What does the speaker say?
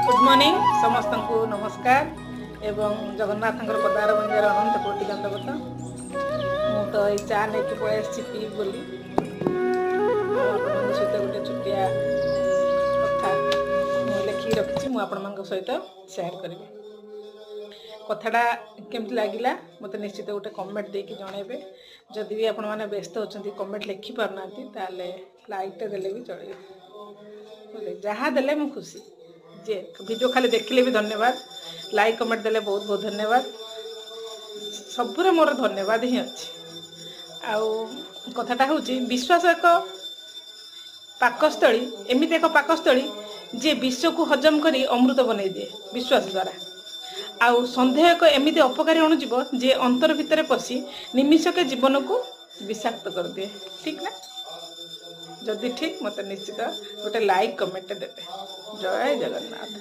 Good morning समस्त को नमस्कार एवं जगन्नाथ पदार बंजार अनंत कोटि दंडवत मु तो ये चा नहीं पलि पी बोली सहित गोटे छुटिया कथा लिखिक रखी मुझे सहित सेयार करी कथाटा केमती लगिला मत निश्चित गोटे कमेंट देके जनइबे जदि भी आपण मैंने व्यस्त अच्छा कमेंट लिखि पारना लाइक देले भी चलिए जहाँ देले मु खुशी जे वीडियो खाली देखिले भी धन्यवाद लाइक कमेंट देले बहुत बहुत धन्यवाद सबुरे मोर धन्यवाद ही अच्छे आउ कथाटा हूँ विश्वास एक पाकस्थली एमती एक पाकस्थली जे विश्व को हजम करी अमृत बनई दिए विश्वास द्वारा आउ सन्देह एक एमती अपकारी अणुजीव जे अंतर भितर पशि निमिषके जीवन को विषाक्त कर दिए ठीक ना जदि ठीक मत निश्चित गोटे लाइक कमेंट देते जय जगन्नाथ।